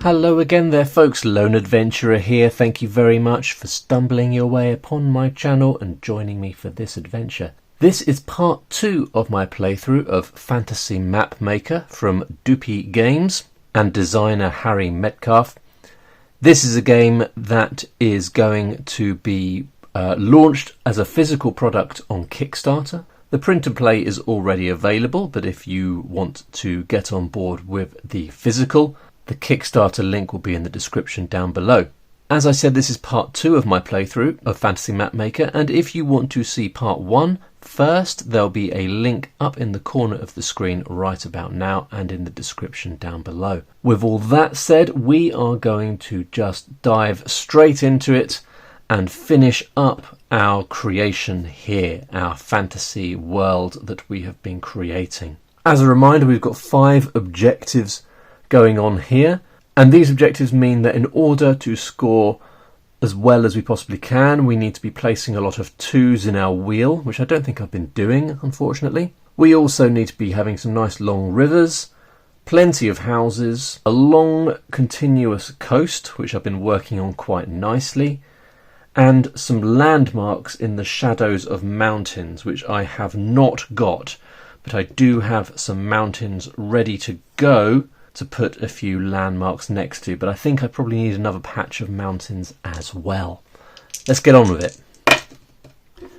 Hello again there folks, Lone Adventurer here. Thank you very much for stumbling your way upon my channel and joining me for this adventure. This is part 2 of my playthrough of Fantasy Map Maker from Doopy Games and designer Harry Metcalf. This is a game that is going to be launched as a physical product on Kickstarter. The print and play is already available, but if you want to get on board with the physical, the Kickstarter link will be in the description down below. As I said, this is part 2 of my playthrough of Fantasy Map Maker, and if you want to see part 1 first, there'll be a link up in the corner of the screen right about now and in the description down below. With all that said, we are going to just dive straight into it and finish up our creation here, our fantasy world that we have been creating. As a reminder, we've got 5 objectives going on here, and these objectives mean that in order to score as well as we possibly can, we need to be placing a lot of 2s in our wheel, which I don't think I've been doing, unfortunately. We also need to be having some nice long rivers, plenty of houses, a long continuous coast, which I've been working on quite nicely, and some landmarks in the shadows of mountains, which I have not got, but I do have some mountains ready to go to put a few landmarks next to, but I think I probably need another patch of mountains as well. Let's get on with it.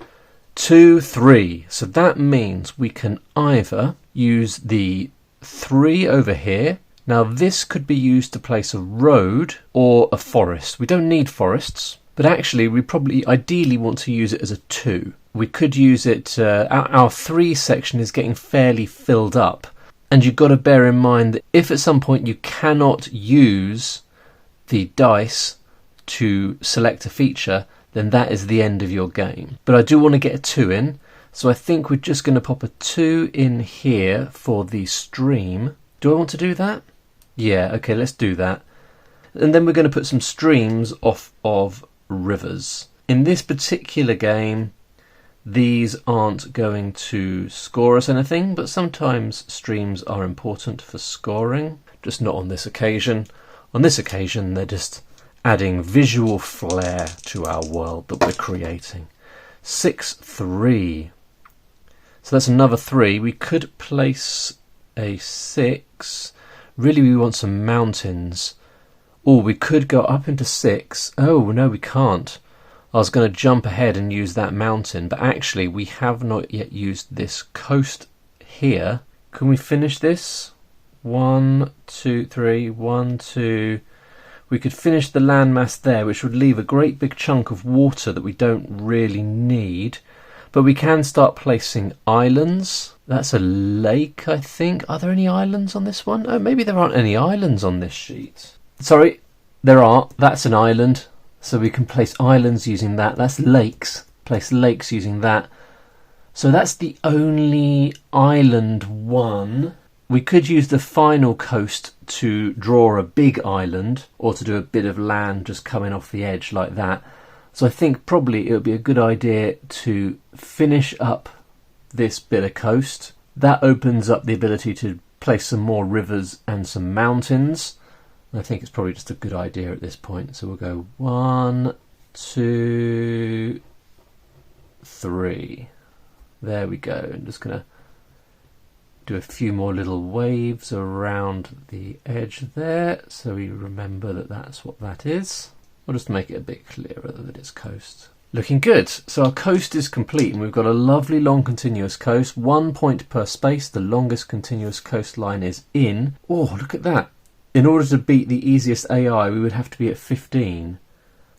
2, 3. So that means we can either use the 3 over here. Now this could be used to place a road or a forest. We don't need forests, but actually we probably ideally want to use it as a 2. We could use it, our 3 section is getting fairly filled up. And you've got to bear in mind that if at some point you cannot use the dice to select a feature, then that is the end of your game. But I do want to get a 2 in, so I think we're just going to pop a 2 in here for the stream. Do I want to do that? Yeah, okay, let's do that. And then we're going to put some streams off of rivers. In this particular game, these aren't going to score us anything, but sometimes streams are important for scoring, just not on this occasion. On this occasion, they're just adding visual flair to our world that we're creating. 6, 3. So that's another 3. We could place a 6. Really, we want some mountains. Oh, we could go up into 6. Oh, no, we can't. I was going to jump ahead and use that mountain, but actually we have not yet used this coast here. Can we finish this? 1, 2, 3, 1, 2. We could finish the landmass there, which would leave a great big chunk of water that we don't really need. But we can start placing islands. That's a lake, I think. Are there any islands on this one? Oh, maybe there aren't any islands on this sheet. Sorry, there are. That's an island. So we can place islands using that. That's lakes. Place lakes using that. So that's the only island one. We could use the final coast to draw a big island, or to do a bit of land just coming off the edge like that. So I think probably it would be a good idea to finish up this bit of coast. That opens up the ability to place some more rivers and some mountains. I think it's probably just a good idea at this point. So we'll go 1, 2, 3. There we go. I'm just going to do a few more little waves around the edge there, so we remember that that's what that is. I'll just make it a bit clearer that it's coast. Looking good. So our coast is complete, and we've got a lovely long continuous coast. 1 point per space. The longest continuous coastline is in. Oh, look at that. In order to beat the easiest AI, we would have to be at 15.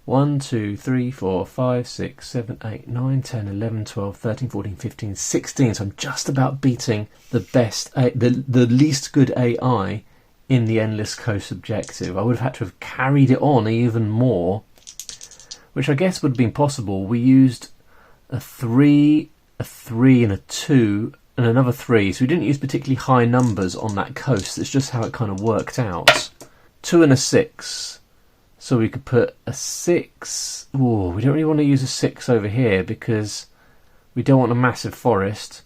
1, 2, 3, 4, 5, 6, 7, 8, 9, 10, 11, 12, 13, 14, 15, 16. So I'm just about beating the best, the least good AI in the Endless Coast objective. I would have had to have carried it on even more, which I guess would have been possible. We used a 3, and a 2, and another 3, so we didn't use particularly high numbers on that coast. It's just how it kind of worked out. 2 and a 6, so we could put a 6. Oh, we don't really want to use a 6 over here because we don't want a massive forest.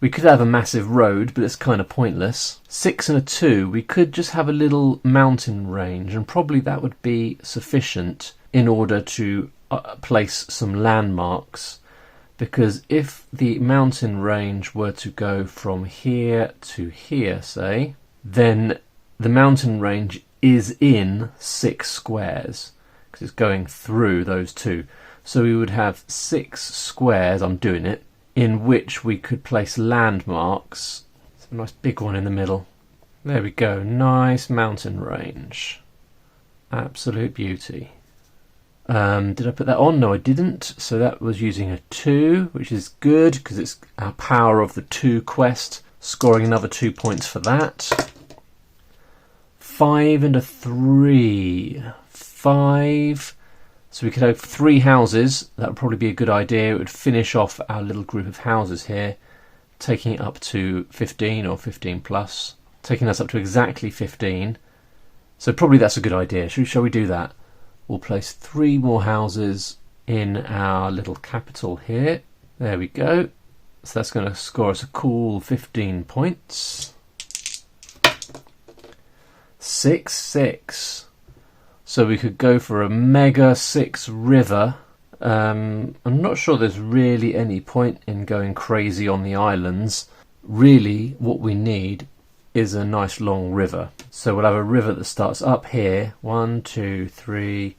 We could have a massive road, but it's kind of pointless. 6 and a 2, we could just have a little mountain range, and probably that would be sufficient in order to place some landmarks. Because if the mountain range were to go from here to here, say, then the mountain range is in 6 squares, because it's going through those two. So we would have 6 squares, I'm doing it, in which we could place landmarks. It's a nice big one in the middle. There we go, nice mountain range. Absolute beauty. Did I put that on? No, I didn't. So that was using a 2, which is good because it's our power of the 2 quest. Scoring another 2 points for that. 5 and a 3. 5. So we could have 3 houses. That would probably be a good idea. It would finish off our little group of houses here, taking it up to 15 or 15 plus. Taking us up to exactly 15. So probably that's a good idea. Shall we do that? We'll place 3 more houses in our little capital here. There we go. So that's going to score us a cool 15 points. 6, 6. So we could go for a mega 6 river. I'm not sure there's really any point in going crazy on the islands. Really, what we need is a nice long river. So we'll have a river that starts up here. 1, 2, 3,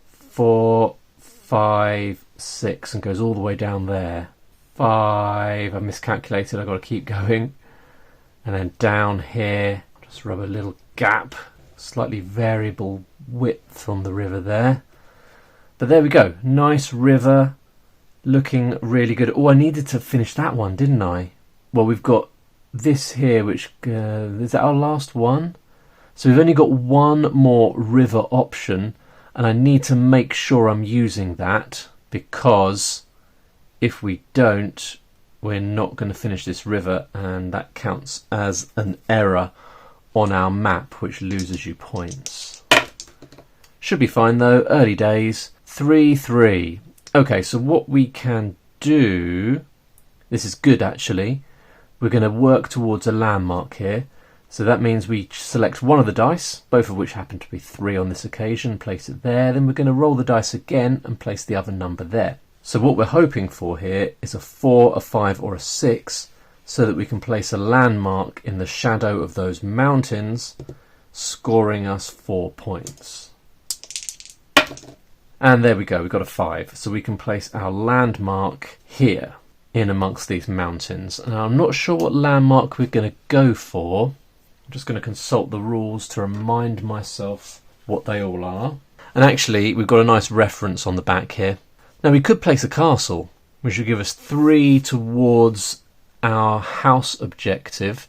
4, 5, 6, and goes all the way down there. 5, I miscalculated, I've got to keep going. And then down here, just rub a little gap, slightly variable width on the river there. But there we go, nice river, looking really good. Oh, I needed to finish that one, didn't I? Well, we've got this here, which is that our last one? So we've only got one more river option, and I need to make sure I'm using that, because if we don't, we're not going to finish this river, and that counts as an error on our map, which loses you points. Should be fine though, early days. 3, 3. Okay, so what we can do, this is good actually, we're going to work towards a landmark here. So that means we select one of the dice, both of which happen to be 3 on this occasion, place it there. Then we're going to roll the dice again and place the other number there. So what we're hoping for here is a 4, a 5 or a 6, so that we can place a landmark in the shadow of those mountains, scoring us 4 points. And there we go, we've got a 5. So we can place our landmark here, in amongst these mountains. And I'm not sure what landmark we're going to go for. I'm just going to consult the rules to remind myself what they all are. And actually, we've got a nice reference on the back here. Now, we could place a castle, which would give us 3 towards our house objective.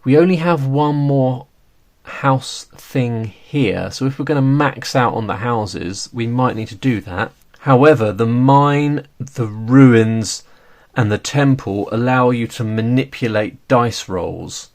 We only have one more house thing here, so if we're going to max out on the houses, we might need to do that. However, the mine, the ruins, and the temple allow you to manipulate dice rolls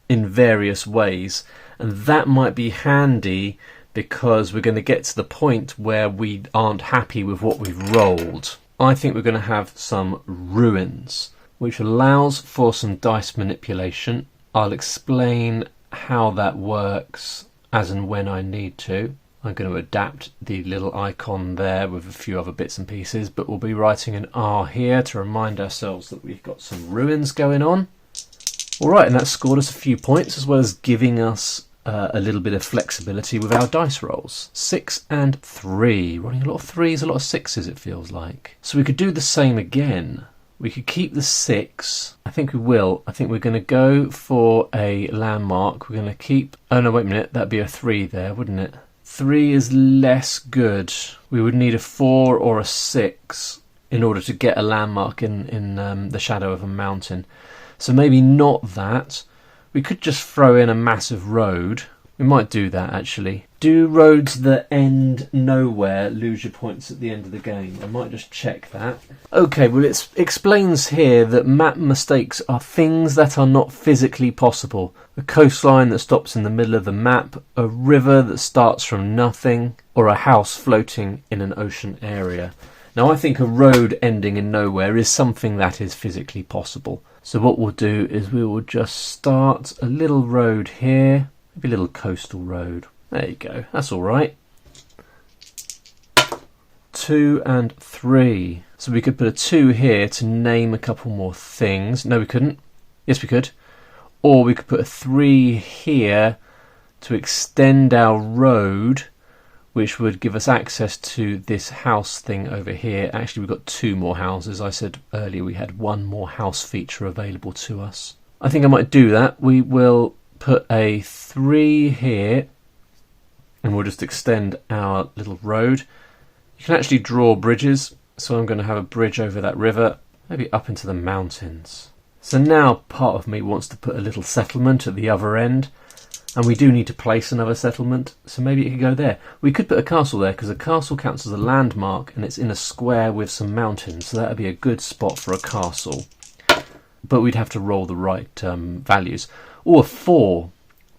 in various ways, and that might be handy because we're going to get to the point where we aren't happy with what we've rolled. I think we're going to have some ruins, which allows for some dice manipulation. I'll explain how that works as and when I need to. I'm going to adapt the little icon there with a few other bits and pieces, but we'll be writing an R here to remind ourselves that we've got some ruins going on. Alright, and that scored us a few points, as well as giving us a little bit of flexibility with our dice rolls. 6 and 3. Running a lot of 3s, a lot of 6s it feels like. So we could do the same again. We could keep the 6. I think we will. I think we're going to go for a landmark. We're going to keep... Oh no, wait a minute. That'd be a 3 there, wouldn't it? 3 is less good. We would need a 4 or a 6 in order to get a landmark in the shadow of a mountain. So maybe not that. We could just throw in a massive road. We might do that actually. Do roads that end nowhere lose your points at the end of the game? I might just check that. Okay, well it explains here that map mistakes are things that are not physically possible. A coastline that stops in the middle of the map, a river that starts from nothing, or a house floating in an ocean area. Now I think a road ending in nowhere is something that is physically possible. So what we'll do is we will just start a little road here, maybe a little coastal road. There you go, that's all right. 2 and 3. So we could put a 2 here to name a couple more things. No, we couldn't. Yes, we could. Or we could put a 3 here to extend our road, which would give us access to this house thing over here. Actually, we've got 2 more houses. I said earlier we had 1 more house feature available to us. I think I might do that. We will put a 3 here, and we'll just extend our little road. You can actually draw bridges, so I'm going to have a bridge over that river, maybe up into the mountains. So now part of me wants to put a little settlement at the other end, and we do need to place another settlement, so maybe it could go there. We could put a castle there, because a castle counts as a landmark, and it's in a square with some mountains, so that would be a good spot for a castle. But we'd have to roll the right values. Or a 4.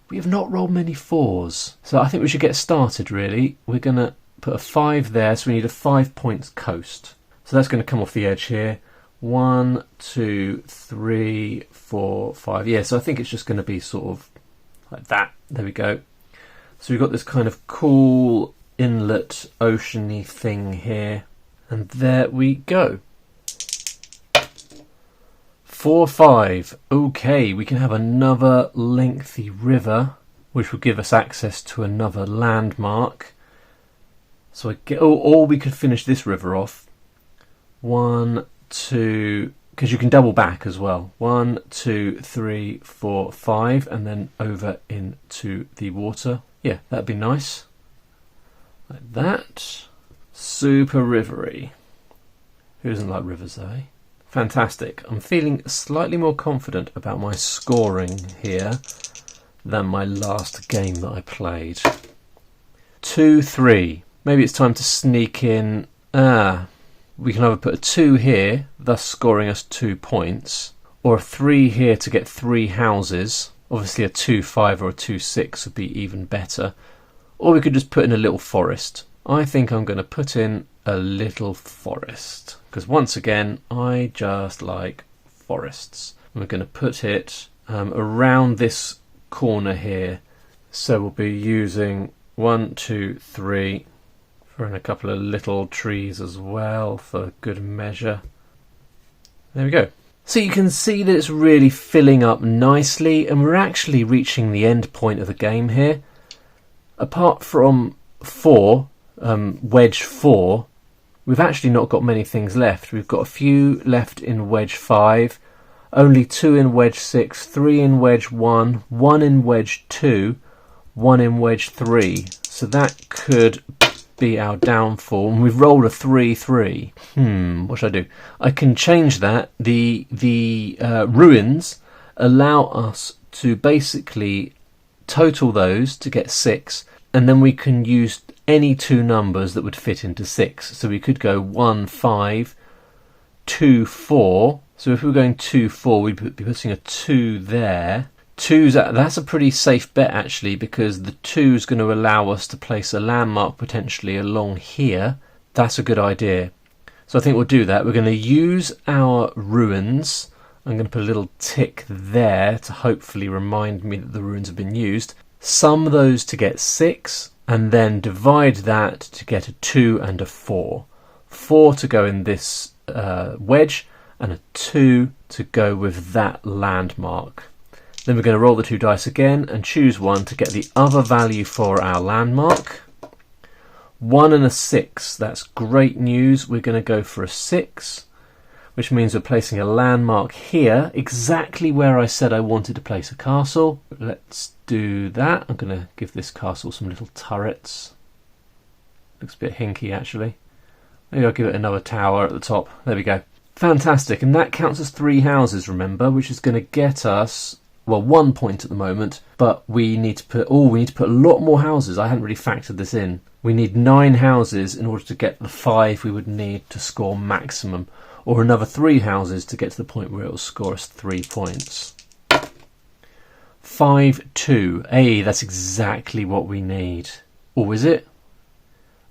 We have not rolled many 4s, so I think we should get started, really. We're going to put a 5 there, so we need a 5 points coast. So that's going to come off the edge here. 1, 2, 3, 4, 5. Yeah, so I think it's just going to be sort of like that. There we go. So we've got this kind of cool inlet oceany thing here. And there we go. 4, 5. Okay, we can have another lengthy river, which will give us access to another landmark. So I get, or we could finish this river off. 1, 2, because you can double back as well. 1, 2, 3, 4, 5, and then over into the water. Yeah, that'd be nice. Like that. Super rivery. Who doesn't like rivers, eh? Fantastic. I'm feeling slightly more confident about my scoring here than my last game that I played. 2, 3. Maybe it's time to sneak in. We can either put a 2 here, thus scoring us 2 points, or a 3 here to get 3 houses. Obviously a 2, 5 or a 2, 6 would be even better. Or we could just put in a little forest. I think I'm going to put in a little forest, because once again I just like forests. We're going to put it around this corner here, so we'll be using 1, 2, 3, and a couple of little trees as well for good measure. There we go. So you can see that it's really filling up nicely, and we're actually reaching the end point of the game here. Apart from 4, wedge 4, we've actually not got many things left. We've got a few left in wedge 5, only 2 in wedge 6, 3 in wedge 1, 1 in wedge 2, 1 in wedge 3. So that could be our downfall, and we've rolled a 3, 3. What should I do? I can change that. The ruins allow us to basically total those to get 6, and then we can use any 2 numbers that would fit into 6. So we could go 1, 5, 2, 4. So if we were going 2, 4, we'd be putting a 2 there. That's a pretty safe bet actually, because the 2 is going to allow us to place a landmark potentially along here. That's a good idea. So I think we'll do that. We're going to use our ruins. I'm going to put a little tick there to hopefully remind me that the ruins have been used. Sum those to get 6, and then divide that to get a 2 and a 4. 4 to go in this wedge, and a 2 to go with that landmark. Then we're going to roll the 2 dice again and choose 1 to get the other value for our landmark. 1 and a 6, that's great news. We're going to go for a 6, which means we're placing a landmark here, exactly where I said I wanted to place a castle. Let's do that. I'm going to give this castle some little turrets. Looks a bit hinky actually. Maybe I'll give it another tower at the top. There we go. Fantastic, and that counts as 3 houses, remember, which is going to get us, well, 1 point at the moment, but we need to put a lot more houses. I hadn't really factored this in. We need 9 houses in order to get the 5 we would need to score maximum, or another 3 houses to get to the point where it will score us 3 points. 5, 2. Hey, that's exactly what we need. Or is it?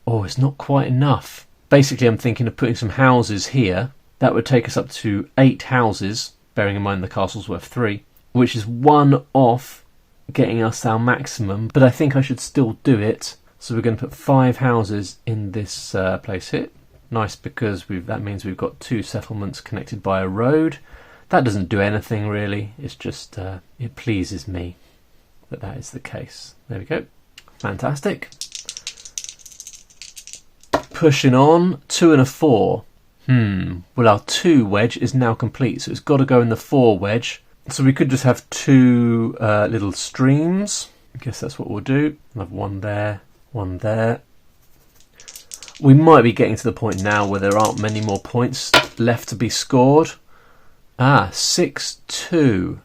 Oh, it's not quite enough. Basically, I'm thinking of putting some houses here. That would take us up to 8 houses, bearing in mind the castle's worth 3, which is 1 off getting us our maximum, but I think I should still do it. So we're going to put 5 houses in this place here. Nice, because that means we've got 2 settlements connected by a road. That doesn't do anything really, it's just, it pleases me that is the case. There we go. Fantastic. Pushing on, 2 and a 4. Well, our 2 wedge is now complete, so it's got to go in the 4 wedge. So we could just have 2 little streams. I guess that's what we'll do. We'll have 1 there, 1 there. We might be getting to the point now where there aren't many more points left to be scored. 6-2.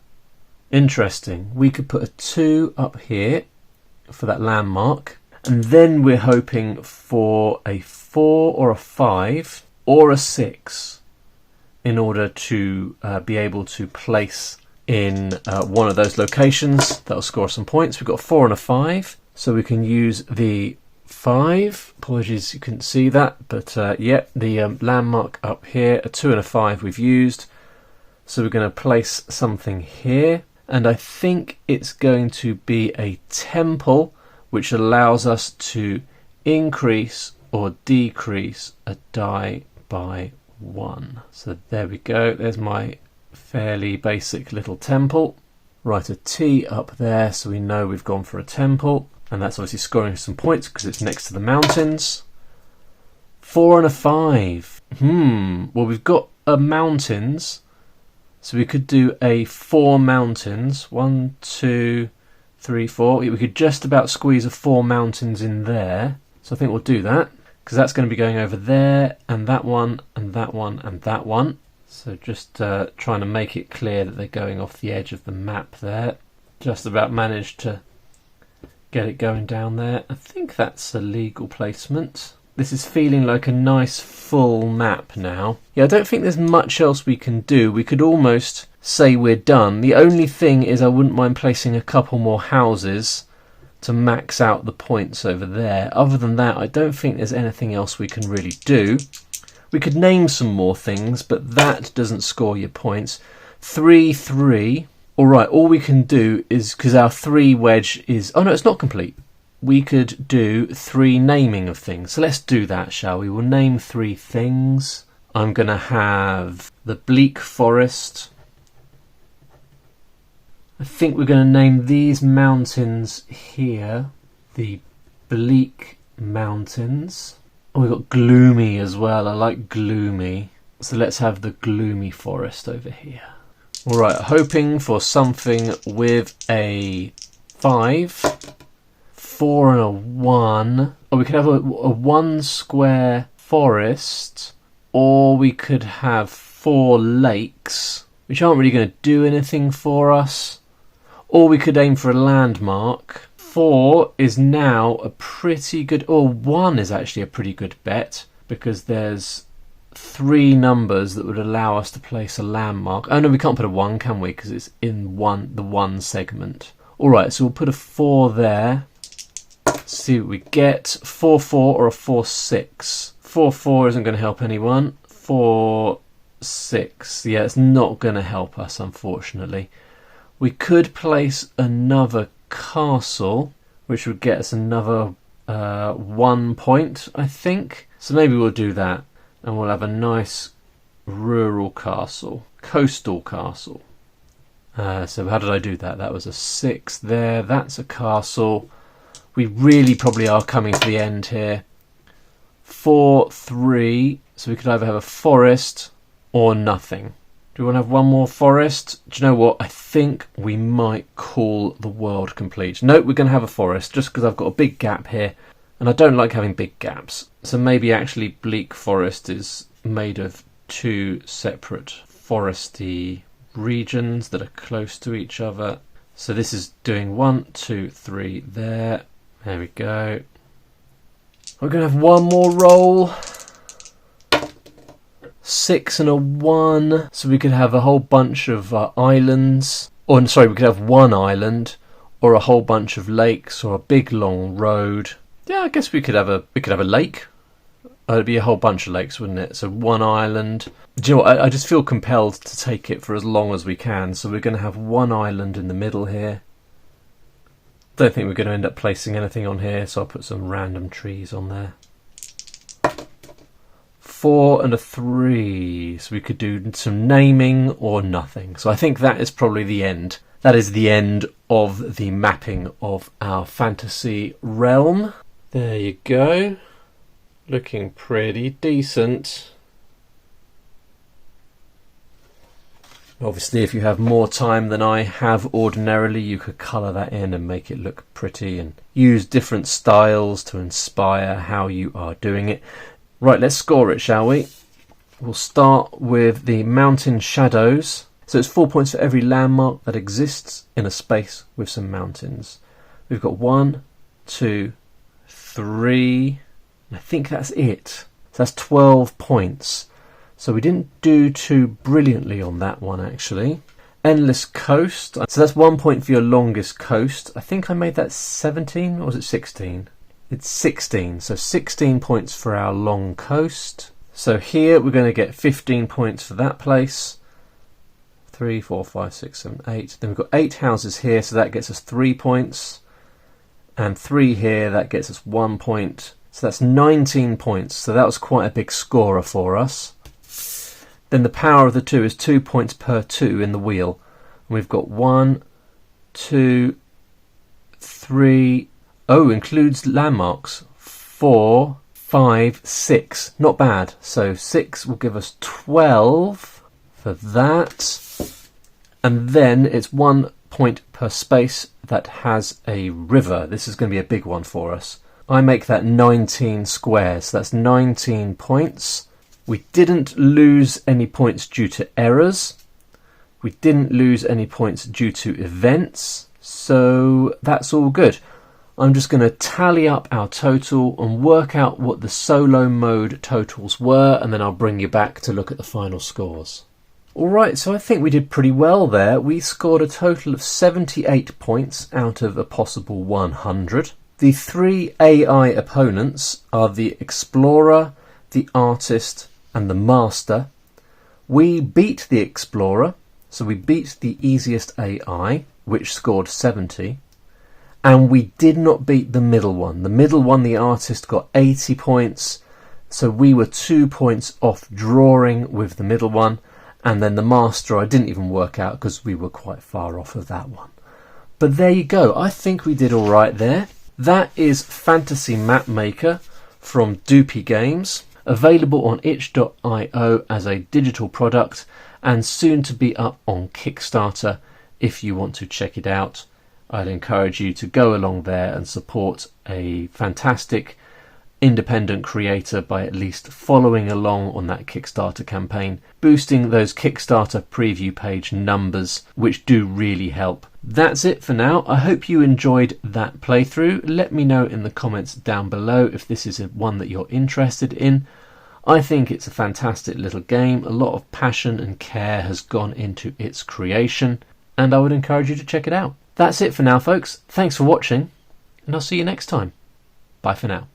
Interesting. We could put a 2 up here for that landmark. And then we're hoping for a 4 or a 5 or a 6 in order to be able to place in one of those locations. That'll score some points. We've got a 4 and a 5, so we can use the 5. Apologies you couldn't see that, but yeah, the landmark up here, a 2 and a 5 we've used. So we're going to place something here, and I think it's going to be a temple, which allows us to increase or decrease a die by 1. So there we go, there's my fairly basic little temple. Write a T up there so we know we've gone for a temple, and that's obviously scoring some points because it's next to the mountains. 4 and a 5. Well, we've got a mountains, so we could do a 4 mountains. 1, 2, 3, 4. We could just about squeeze a 4 mountains in there, so I think we'll do that, because that's going to be going over there, and that one, and that one, and that one. So just trying to make it clear that they're going off the edge of the map there. Just about managed to get it going down there. I think that's a legal placement. This is feeling like a nice full map now. Yeah, I don't think there's much else we can do. We could almost say we're done. The only thing is I wouldn't mind placing a couple more houses to max out the points over there. Other than that, I don't think there's anything else we can really do. We could name some more things, but that doesn't score your points. 3, 3. Alright, all we can do is, because our 3 wedge is... Oh no, it's not complete. We could do 3 naming of things. So let's do that, shall we? We'll name 3 things. I'm going to have the bleak forest. I think we're going to name these mountains here the bleak mountains. Oh, we've got gloomy as well. I like gloomy. So let's have the gloomy forest over here. Alright, hoping for something with a 5. 4 and a 1. Or we could have a 1 square forest, or we could have 4 lakes, which aren't really going to do anything for us. Or we could aim for a landmark. 4 is now a pretty good, or 1 is actually a pretty good bet, because there's 3 numbers that would allow us to place a landmark. Oh no, we can't put a 1, can we? Because it's in the 1 segment. Alright, so we'll put a 4 there. See what we get. 4, 4 or a 4, 6. 4, 4 isn't going to help anyone. 4, 6. Yeah, it's not going to help us, unfortunately. We could place another castle, which would get us another 1 point, I think. So maybe we'll do that, and we'll have a nice rural castle, coastal castle. So how did I do that? That was a 6 there. That's a castle. We really probably are coming to the end here. 4, 3. So we could either have a forest or nothing. Do we want to have 1 more forest? Do you know what? I think we might call the world complete. Nope, we're going to have a forest just because I've got a big gap here. And I don't like having big gaps. So maybe actually bleak forest is made of 2 separate foresty regions that are close to each other. So this is doing 1, 2, 3 there. There we go. We're going to have 1 more roll. 6 and a 1. So we could have a whole bunch of islands. Or sorry, we could have 1 island, or a whole bunch of lakes, or a big long road. Yeah, I guess we could have a lake. Oh, it'd be a whole bunch of lakes, wouldn't it? So one island. Do you know what? I just feel compelled to take it for as long as we can. So we're going to have one island in the middle here. Don't think we're going to end up placing anything on here, so I'll put some random trees on there. 4 and a 3. So we could do some naming or nothing. So I think that is probably the end. That is the end of the mapping of our fantasy realm. There you go. Looking pretty decent. Obviously, if you have more time than I have ordinarily, you could colour that in and make it look pretty and use different styles to inspire how you are doing it. Right, let's score it, shall we? We'll start with the mountain shadows. So it's 4 points for every landmark that exists in a space with some mountains. We've got 1, 2, 3. I think that's it. So that's 12 points. So we didn't do too brilliantly on that one, actually. Endless coast. So that's 1 point for your longest coast. I think I made that 17, or was it 16? It's 16. So 16 points for our long coast. So here we're going to get 15 points for that place. 3, 4, 5, 6, 7, 8. Then we've got 8 houses here, so that gets us 3 points. And 3 here, that gets us 1 point. So that's 19 points. So that was quite a big scorer for us. Then the power of the 2 is 2 points per 2 in the wheel. And we've got 1, 2, 3. Oh, includes landmarks. 4, 5, 6. Not bad. So 6 will give us 12 for that. And then it's 1 point per space that has a river. This is going to be a big one for us. I make that 19 squares. So that's 19 points. We didn't lose any points due to errors. We didn't lose any points due to events. So that's all good. I'm just going to tally up our total and work out what the solo mode totals were, and then I'll bring you back to look at the final scores. Alright, so I think we did pretty well there. We scored a total of 78 points out of a possible 100. The 3 AI opponents are the Explorer, the Artist, and the Master. We beat the Explorer, so we beat the easiest AI, which scored 70. And we did not beat the middle one. The middle one, the Artist, got 80 points. So we were 2 points off drawing with the middle one. And then the Master, I didn't even work out because we were quite far off of that one. But there you go. I think we did all right there. That is Fantasy Map Maker from Doopy Games. Available on itch.io as a digital product and soon to be up on Kickstarter if you want to check it out. I'd encourage you to go along there and support a fantastic independent creator by at least following along on that Kickstarter campaign, boosting those Kickstarter preview page numbers, which do really help. That's it for now. I hope you enjoyed that playthrough. Let me know in the comments down below if this is one that you're interested in. I think it's a fantastic little game. A lot of passion and care has gone into its creation, and I would encourage you to check it out. That's it for now, folks. Thanks for watching, and I'll see you next time. Bye for now.